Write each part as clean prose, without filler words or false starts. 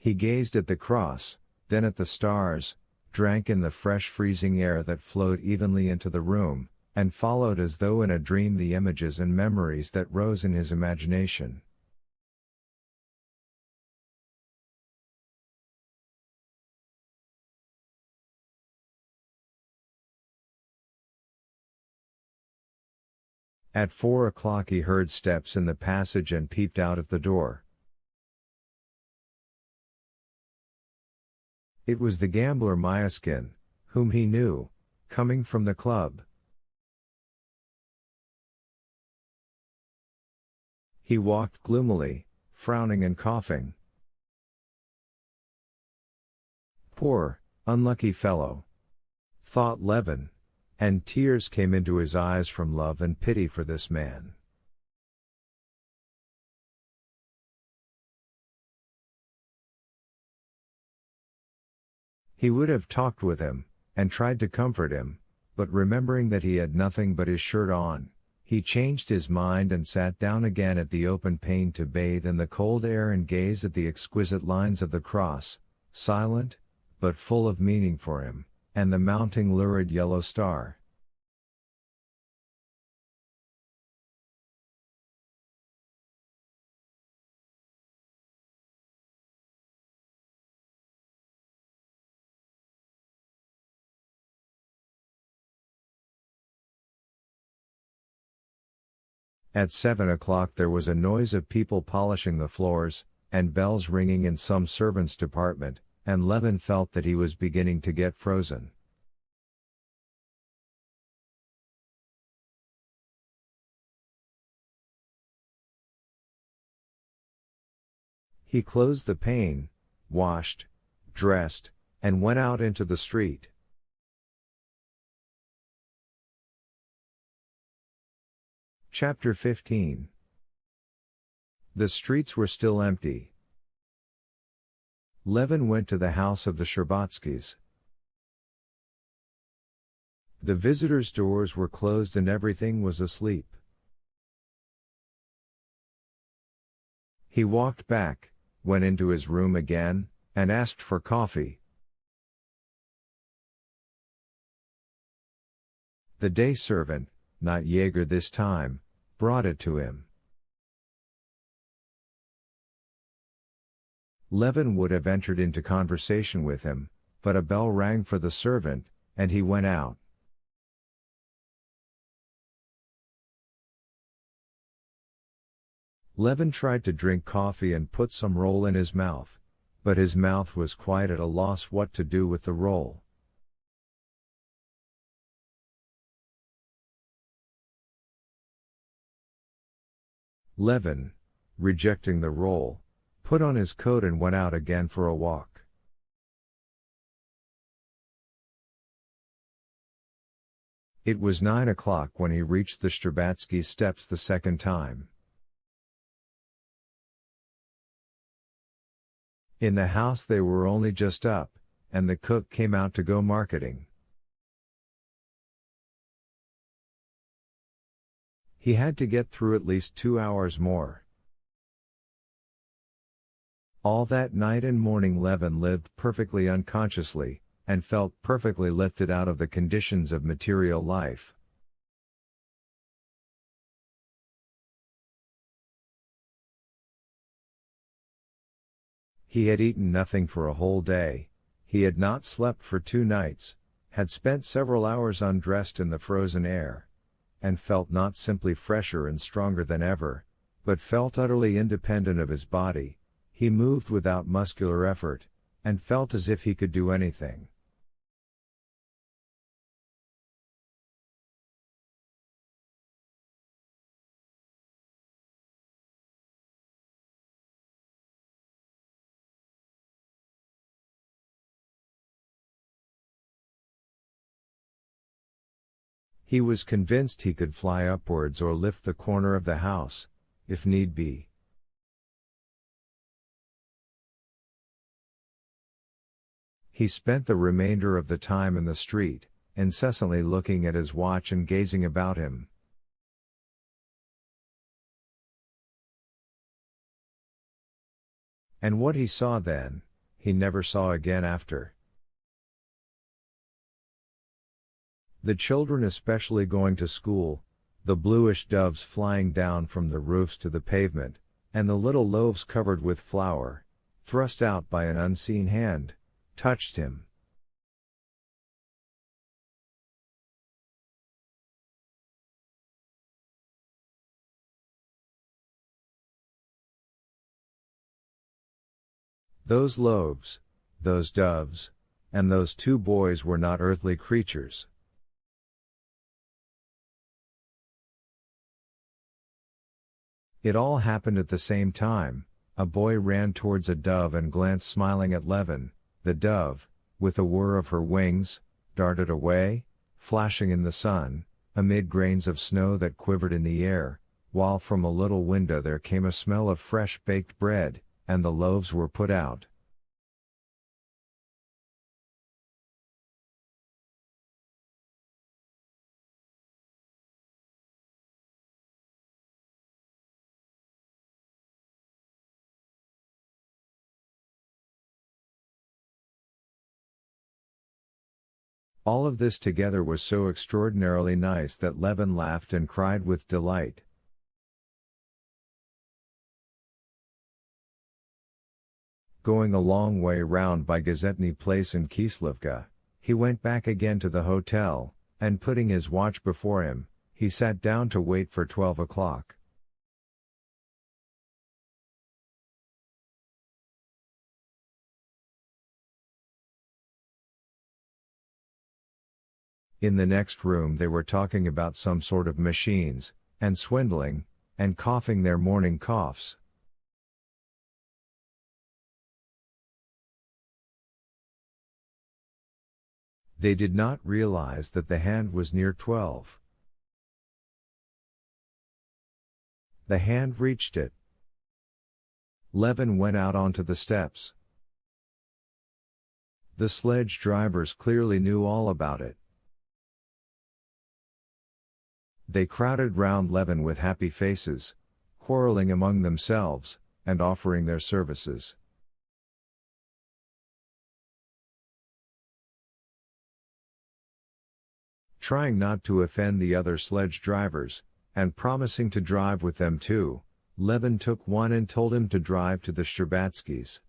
He gazed at the cross, then at the stars, drank in the fresh freezing air that flowed evenly into the room, and followed as though in a dream the images and memories that rose in his imagination. At 4 o'clock he heard steps in the passage and peeped out at the door. It was the gambler Myaskin, whom he knew, coming from the club. He walked gloomily, frowning and coughing. Poor, unlucky fellow, thought Levin, and tears came into his eyes from love and pity for this man. He would have talked with him, and tried to comfort him, but remembering that he had nothing but his shirt on, he changed his mind and sat down again at the open pane to bathe in the cold air and gaze at the exquisite lines of the cross, silent, but full of meaning for him, and the mounting lurid yellow star. At 7 o'clock there was a noise of people polishing the floors, and bells ringing in some servants' department, and Levin felt that he was beginning to get frozen. He closed the pane, washed, dressed, and went out into the street. Chapter 15. The streets were still empty. Levin went to the house of the Sherbatskys. The visitors' doors were closed and everything was asleep. He walked back, went into his room again, and asked for coffee. The day servant, not Jaeger this time, brought it to him. Levin would have entered into conversation with him, but a bell rang for the servant, and he went out. Levin tried to drink coffee and put some roll in his mouth, but his mouth was quite at a loss what to do with the roll. Levin, rejecting the roll, put on his coat and went out again for a walk. It was 9 o'clock when he reached the Sherbatsky steps the second time. In the house they were only just up, and the cook came out to go marketing. He had to get through at least 2 hours more. All that night and morning Levin lived perfectly unconsciously, and felt perfectly lifted out of the conditions of material life. He had eaten nothing for a whole day, he had not slept for 2 nights, had spent several hours undressed in the frozen air, and felt not simply fresher and stronger than ever, but felt utterly independent of his body. He moved without muscular effort, and felt as if he could do anything. He was convinced he could fly upwards or lift the corner of the house, if need be. He spent the remainder of the time in the street, incessantly looking at his watch and gazing about him. And what he saw then, he never saw again after. The children especially going to school, the bluish doves flying down from the roofs to the pavement, and the little loaves covered with flour, thrust out by an unseen hand, touched him. Those loaves, those doves, and those two boys were not earthly creatures. It all happened at the same time. A boy ran towards a dove and glanced smiling at Levin. The dove, with a whir of her wings, darted away, flashing in the sun, amid grains of snow that quivered in the air, while from a little window there came a smell of fresh baked bread, and the loaves were put out. All of this together was so extraordinarily nice that Levin laughed and cried with delight. Going a long way round by Gazetny Place in Kislivka, he went back again to the hotel, and putting his watch before him, he sat down to wait for 12 o'clock. In the next room they were talking about some sort of machines, and swindling, and coughing their morning coughs. They did not realize that the hand was near 12. The hand reached it. Levin went out onto the steps. The sledge drivers clearly knew all about it. They crowded round Levin with happy faces, quarreling among themselves, and offering their services. Trying not to offend the other sledge drivers, and promising to drive with them too, Levin took one and told him to drive to the Shtcherbatskys'.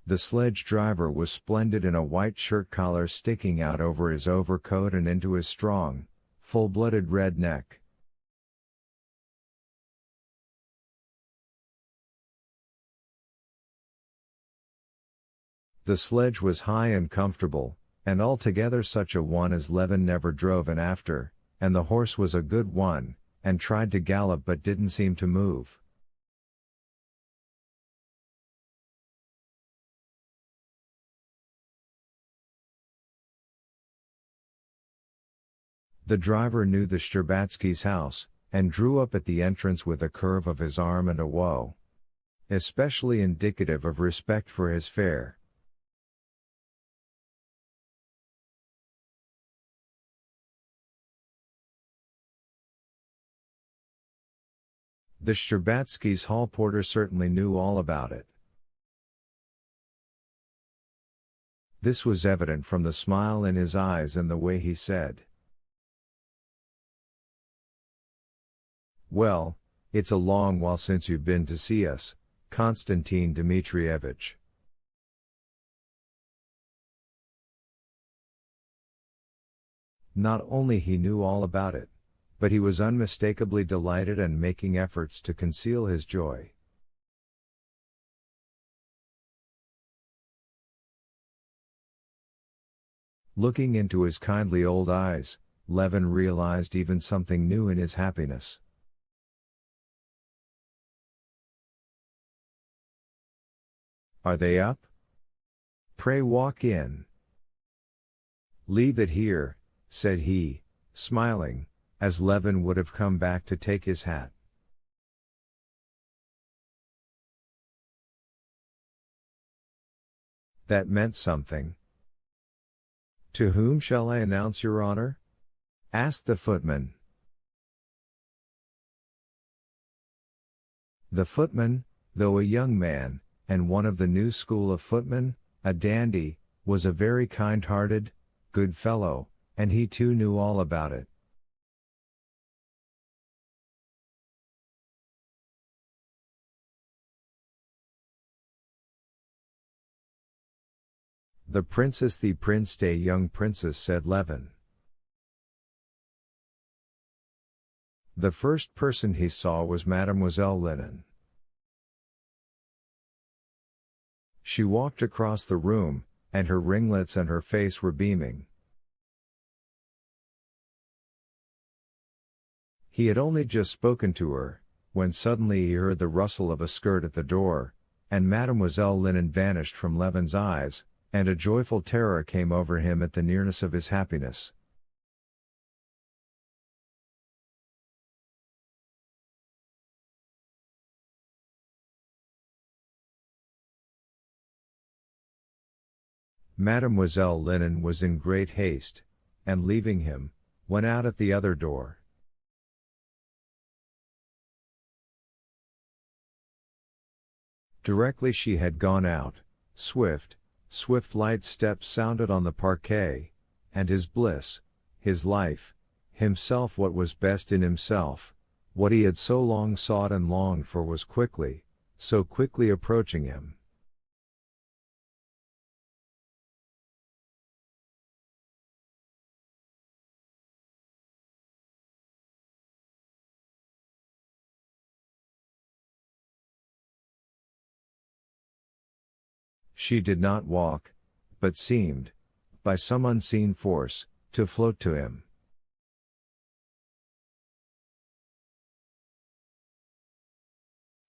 The sledge driver was splendid in a white shirt collar sticking out over his overcoat and into his strong, full-blooded red neck. The sledge was high and comfortable, and altogether such a one as Levin never drove in after, and the horse was a good one, and tried to gallop but didn't seem to move. The driver knew the Shtcherbatskys' house, and drew up at the entrance with a curve of his arm and a woe, especially indicative of respect for his fare. The Shtcherbatskys' hall porter certainly knew all about it. This was evident from the smile in his eyes and the way he said, "Well, it's a long while since you've been to see us, Konstantin Dmitrievich." Not only he knew all about it, but he was unmistakably delighted and making efforts to conceal his joy. Looking into his kindly old eyes, Levin realized even something new in his happiness. "Are they up? Pray walk in." "Leave it here," said he, smiling, as Levin would have come back to take his hat. That meant something. "To whom shall I announce your honor?" asked the footman. The footman, though a young man, and one of the new school of footmen, a dandy, was a very kind-hearted, good fellow, and he too knew all about it. The princess day young princess said Levin. The first person he saw was Mademoiselle Linen. She walked across the room, and her ringlets and her face were beaming. He had only just spoken to her, when suddenly he heard the rustle of a skirt at the door, and Mademoiselle Linen vanished from Levin's eyes, and a joyful terror came over him at the nearness of his happiness. Mademoiselle Linen was in great haste, and leaving him, went out at the other door. Directly she had gone out, swift light steps sounded on the parquet, and his bliss, his life, himself, what was best in himself, what he had so long sought and longed for, was so quickly approaching him. She did not walk, but seemed, by some unseen force, to float to him.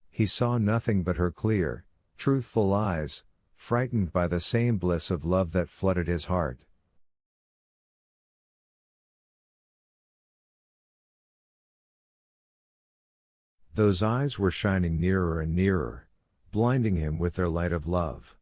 He saw nothing but her clear, truthful eyes, frightened by the same bliss of love that flooded his heart. Those eyes were shining nearer and nearer, blinding him with their light of love.